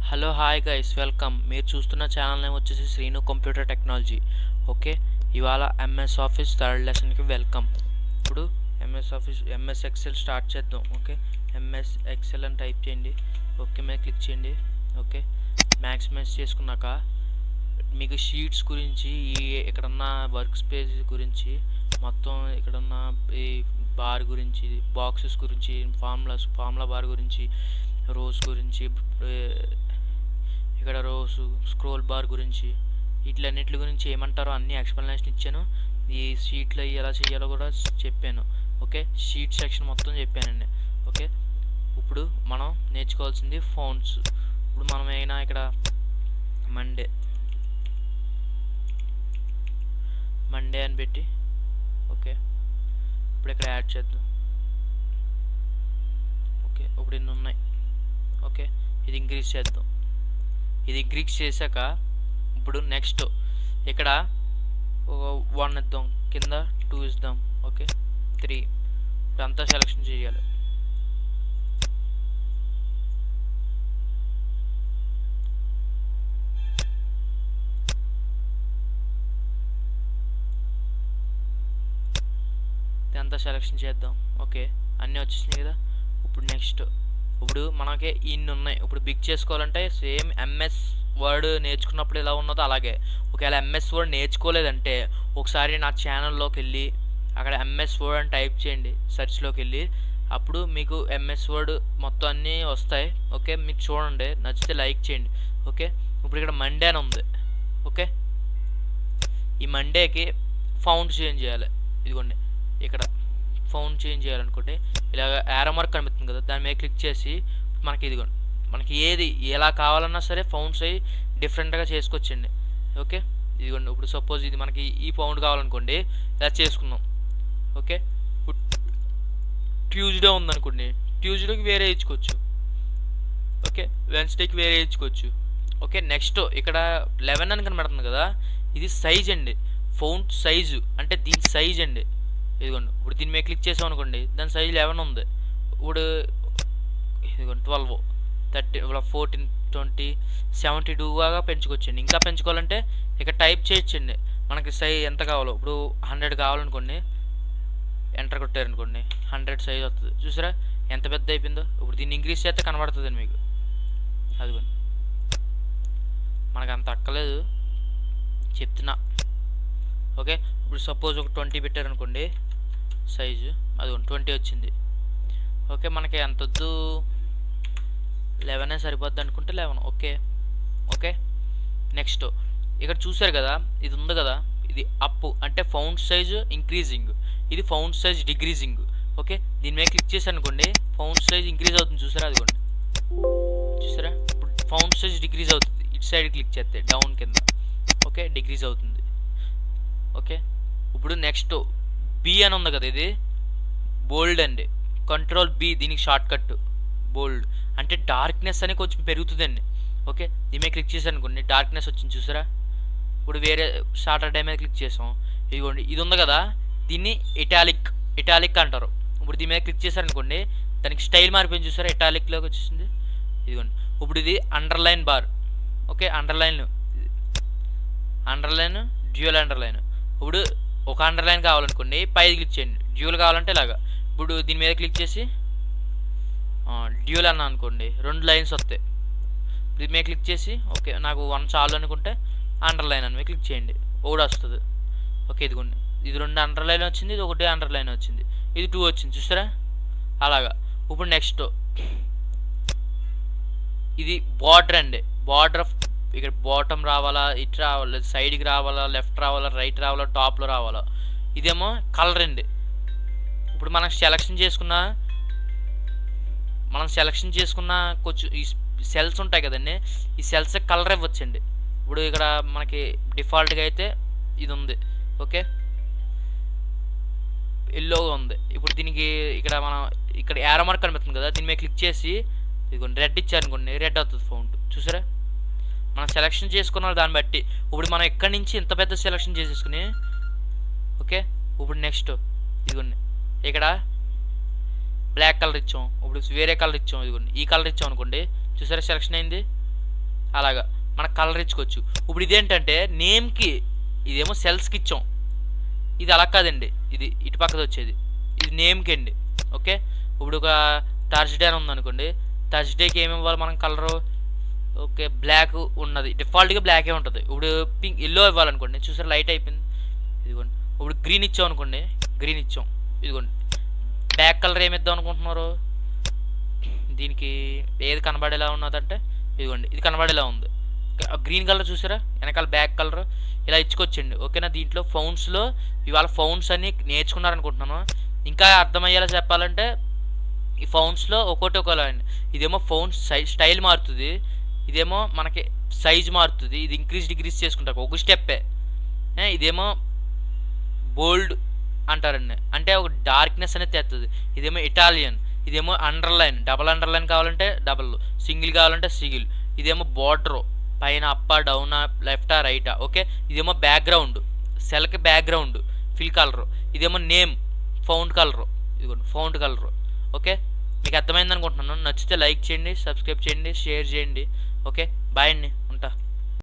Hello hi guys welcome. మీరు చూస్తున్న channel name వచ్చేసి శ్రీను కంప్యూటర్ టెక్నాలజీ. ఓకే, ఇవాళ ఎంఎస్ ఆఫీస్ థర్డ్ లెసన్కి వెల్కమ్. ఇప్పుడు ఎంఎస్ ఎక్సెల్ స్టార్ట్ చేద్దాం. ఓకే, ఎంఎస్ ఎక్సెల్ అని టైప్ చేయండి. ఓకే మీద క్లిక్ చేయండి. ఓకే, మ్యాక్సిమైజ్ చేసుకున్నాక మీకు షీట్స్ గురించి ఇక్కడున్న వర్క్ స్పేస్ గురించి మొత్తం ఇక్కడున్న ఈ బార్ గురించి, బాక్సెస్ గురించి, ఫార్ములా బార్ గురించి, రోస్ గురించి, ఇక్కడ రోస్ స్క్రోల్ బార్ గురించి, వీటిలన్నిటి గురించి ఏమంటారో అన్ని ఎక్స్ప్లెనేషన్ ఇచ్చాను. ఈ షీట్లో ఎలా చేయాలో కూడా చెప్పాను. ఓకే, షీట్ సెక్షన్ మొత్తం చెప్పానండి. ఓకే, ఇప్పుడు మనం నేర్చుకోవాల్సింది ఫోన్స్. ఇప్పుడు మనం అయినా ఇక్కడ మండే అని పెట్టి ఓకే ఇప్పుడు ఇక్కడ యాడ్ చేద్దాం. ఓకే, ఇప్పుడు ఇన్ని ఉన్నాయి. ఓకే, ఇది ఇంక్రీజ్ చేద్దాం. ఇది ఇంక్రీజ్ చేశాక ఇప్పుడు నెక్స్ట్ ఇక్కడ 1 ఇద్దాం, కింద 2 ఇద్దాం. ఓకే, 3 ఇదంతా సెలెక్షన్ చేయాలి. ఇదంతా సెలెక్షన్ చేద్దాం. ఓకే, అన్నీ వచ్చేసినాయి కదా. ఇప్పుడు నెక్స్ట్ ఇప్పుడు మనకి ఇన్ని ఉన్నాయి. ఇప్పుడు బిగ్ చేసుకోవాలంటే సేమ్ ఎంఎస్ వర్డ్ నేర్చుకున్నప్పుడు ఎలా ఉన్నదో అలాగే. ఒకవేళ ఎంఎస్ వర్డ్ నేర్చుకోలేదంటే ఒకసారి నా ఛానల్లోకి వెళ్ళి అక్కడ ఎంఎస్ వర్డ్ అని టైప్ చేయండి, సెర్చ్లోకి వెళ్ళి. అప్పుడు మీకు ఎంఎస్ వర్డ్ మొత్తం అన్నీ వస్తాయి. ఓకే, మీకు చూడండి, నచ్చితే లైక్ చేయండి. ఓకే, ఇప్పుడు ఇక్కడ మండే అని ఉంది. ఓకే, ఈ మండేకి ఫౌండ్ చేంజ్ చేయాలి. ఇదిగోండి, ఇక్కడ ఫౌండ్ చేంజ్ చేయాలనుకుంటే ఇలాగ యారో మార్క్ కనిపిస్తుంది కదా, దాని మీద క్లిక్ చేసి మనకి ఇదిగోండి, మనకి ఏది ఎలా కావాలన్నా సరే ఫౌండ్స్ అయ్యి డిఫరెంట్గా చేసుకోవచ్చండి. ఓకే, ఇదిగోండి, ఇప్పుడు సపోజ్ ఇది మనకి ఈ ఫౌండ్ కావాలనుకోండి, ఇలా చేసుకుందాం. ఓకే, ఇప్పుడు ట్యూస్డే ఉందనుకోండి, ట్యూస్డేకి వేరే ఇచ్చుకోవచ్చు. ఓకే, వెన్స్డేకి వేరే ఇచ్చుకోవచ్చు. ఓకే, నెక్స్ట్ ఇక్కడ 11 అని కనబడుతుంది కదా, ఇది సైజ్ అండి. ఫౌంట్ సైజు అంటే దీని సైజ్ అండి. ఇదిగోండి, ఇప్పుడు దీని మీద క్లిక్ చేసాం అనుకోండి, దాని సైజ్ 11 ఉంది. ఇప్పుడు ఇదిగోండి 12, 13, 14, 20, 72గా పెంచుకోవచ్చండి. ఇంకా పెంచుకోవాలంటే ఇక్కడ టైప్ చేయొచ్చండి. మనకి సైజ్ ఎంత కావాలో, ఇప్పుడు 100 కావాలనుకోండి, ఎంటర్ కొట్టారనుకోండి 100 సైజ్ వస్తుంది. చూసారా ఎంత పెద్ద అయిపోయిందో. ఇప్పుడు దీన్ని ఇంక్రీజ్ చేస్తే కనబడుతుందండి మీకు. అదిగోండి, మనకు అంత అక్కలేదు చెప్తున్నా. ఓకే, ఇప్పుడు సపోజ్ ఒక 20 పెట్టారనుకోండి సైజు, అది 20 వచ్చింది. ఓకే, మనకి ఎంత వద్దు, 11 సరిపోద్ది అనుకుంటే 11. ఓకే, ఓకే, నెక్స్ట్ ఇక్కడ చూసారు కదా, ఇది ఉంది కదా, ఇది అప్ అంటే ఫౌంట్ సైజు ఇంక్రీజింగ్, ఇది ఫౌంట్ సైజ్ డిక్రీజింగ్. ఓకే, దీని మీద క్లిక్ చేశారు అనుకోండి, ఫౌంట్ సైజ్ ఇంక్రీజ్ అవుతుంది. చూసారా, అదిగోండి, చూసారా ఇప్పుడు ఫౌంట్ సైజ్ డిక్రీజ్ అవుతుంది. ఇటు సైడ్ క్లిక్ చేస్తే డౌన్ కింద. ఓకే, డిక్రీజ్ అవుతుంది. ఓకే, ఇప్పుడు నెక్స్ట్ బి అని ఉంది కదా, ఇది బోల్డ్ అండి. కంట్రోల్ బి, దీనికి షార్ట్ కట్ బోల్డ్ అంటే డార్క్నెస్ అని కొంచెం పెరుగుతుందండి. ఓకే, దీని మీద క్లిక్ చేశాను అనుకోండి, డార్క్నెస్ వచ్చింది. చూసారా, ఇప్పుడు వేరే సాటర్డే మీద క్లిక్ చేసాం. ఇదిగోండి, ఇది ఉంది కదా, దీన్ని ఇటాలిక్ అంటారు. ఇప్పుడు దీని మీద క్లిక్ చేశారనుకోండి, దానికి స్టైల్ మారిపోయింది. చూసారా, ఇటాలిక్లోకి వచ్చేసింది. ఇదిగోండి, ఇప్పుడు ఇది underline bar. Okay, underline dual underline. ఇప్పుడు ఒక అండర్లైన్ కావాలనుకోండి, పైది క్లిక్ చేయండి. డ్యూయల్ కావాలంటే ఇలాగా. ఇప్పుడు దీని మీద క్లిక్ చేసి డ్యూయల్ అన్నా అనుకోండి, 2 లైన్స్ వస్తాయి. దీని మీద క్లిక్ చేసి ఓకే నాకు 1 చాలు అనుకుంటే అండర్లైన్ అని మీద క్లిక్ చేయండి, ఒకటి వస్తుంది. ఓకే, ఇదిగోండి, ఇది 2 అండర్లైన్ వచ్చింది, ఇది 1 అండర్లైన్ వచ్చింది, ఇది 2 వచ్చింది. చూస్తారా అలాగా. ఇప్పుడు నెక్స్ట్ ఇది బార్డర్ అండి. బార్డర్ ఆఫ్ ఇక్కడ బాటమ్ రావాలా, ఇటు రావాలా, సైడ్కి రావాలా, లెఫ్ట్ రావాలా, రైట్ రావాలా, టాప్లో రావాలా. ఇదేమో కలర్ అండి. ఇప్పుడు మనం సెలెక్షన్ చేసుకున్న కొంచెం ఈ సెల్స్ ఉంటాయి కదండి, ఈ సెల్స్ కలర్ ఇవ్వచ్చండి. ఇప్పుడు ఇక్కడ మనకి డిఫాల్ట్గా అయితే ఇది ఉంది. ఓకే, ఎల్లోగా ఉంది. ఇప్పుడు దీనికి ఇక్కడ యారో మార్క్ కనిపిస్తుంది కదా, దీని మీద క్లిక్ చేసి ఇదిగోండి రెడ్ ఇచ్చారనుకోండి, రెడ్ అవుతుంది ఫౌంట్. చూసారా, మనం సెలెక్షన్ చేసుకున్న దాన్ని బట్టి. ఇప్పుడు మనం ఇక్కడి నుంచి ఇంత పెద్ద సెలెక్షన్ చేసేసుకుని ఓకే, ఇప్పుడు నెక్స్ట్ ఇదిగోండి, ఇక్కడ బ్లాక్ కలర్ ఇచ్చాం, ఇప్పుడు వేరే కలర్ ఇచ్చాం. ఇదిగోండి, ఈ కలర్ ఇచ్చాం అనుకోండి, చూసారా సెలెక్షన్ అయింది. అలాగా మన కలర్ ఇచ్చుకోవచ్చు. ఇప్పుడు ఇదేంటంటే నేమ్కి, ఇదేమో సెల్స్కి ఇచ్చాం, ఇది అలా కాదండి, ఇది ఇటు పక్కది వచ్చేది, ఇది నేమ్కి అండి. ఓకే, ఇప్పుడు ఒక థర్స్డే అని ఉందనుకోండి, థర్స్డేకి ఏమి ఇవ్వాలి మనం కలరు? ఓకే, బ్లాక్ ఉన్నది, డిఫాల్ట్గా బ్లాకే ఉంటుంది. ఇప్పుడు పింక్ ఎల్లో ఇవ్వాలనుకోండి, చూసారు లైట్ అయిపోయింది, ఇదిగోండి. ఇప్పుడు గ్రీన్ ఇచ్చాం అనుకోండి, గ్రీన్ ఇచ్చాం, ఇదిగోండి. బ్యాక్ కలర్ ఏమి ఇద్దాం అనుకుంటున్నారు? దీనికి ఏది కనబడేలా ఉన్నదంటే ఇదిగోండి, ఇది కనబడేలా ఉంది. గ్రీన్ కలర్ చూసారా, వెనకాల బ్యాక్ కలర్ ఇలా ఇచ్చుకొచ్చండి. ఓకేనా, దీంట్లో ఫౌండ్స్లో ఇవాళ ఫౌండ్స్ అన్ని నేర్చుకున్నారనుకుంటున్నాను. ఇంకా అర్థమయ్యేలా చెప్పాలంటే ఈ ఫౌండ్స్లో ఒక్కోటి ఒకలా అండి. ఇదేమో ఫౌండ్స్ స్టైల్ మారుతుంది, ఇదేమో మనకి సైజ్ మారుతుంది, ఇది ఇంక్రీజ్ డిక్రీజ్ చేసుకుంటారు ఒక స్టెప్పే. ఇదేమో బోల్డ్ అంటారండి, అంటే ఒక డార్క్నెస్ అనేది తెస్తుంది. ఇదేమో ఇటాలియన్, ఇదేమో అండర్లైన్, డబల్ అండర్లైన్ కావాలంటే డబల్, సింగిల్ కావాలంటే సింగిల్. ఇదేమో బార్డర్, పైన అప్పా డౌనా లెఫ్టా రైటా. ఓకే, ఇదేమో బ్యాక్గ్రౌండ్, సెల్కి బ్యాక్గ్రౌండ్ ఫిల్ కలరు. ఇదేమో నేమ్ ఫౌండ్ కలరు, ఇదిగోండి ఫౌండ్ కలరు. ఓకే, మీకు అర్థమైంది అనుకుంటున్నాను. నచ్చితే లైక్ చేయండి, సబ్స్క్రైబ్ చేయండి, షేర్ చేయండి. ఓకే, బాయ్ అండి.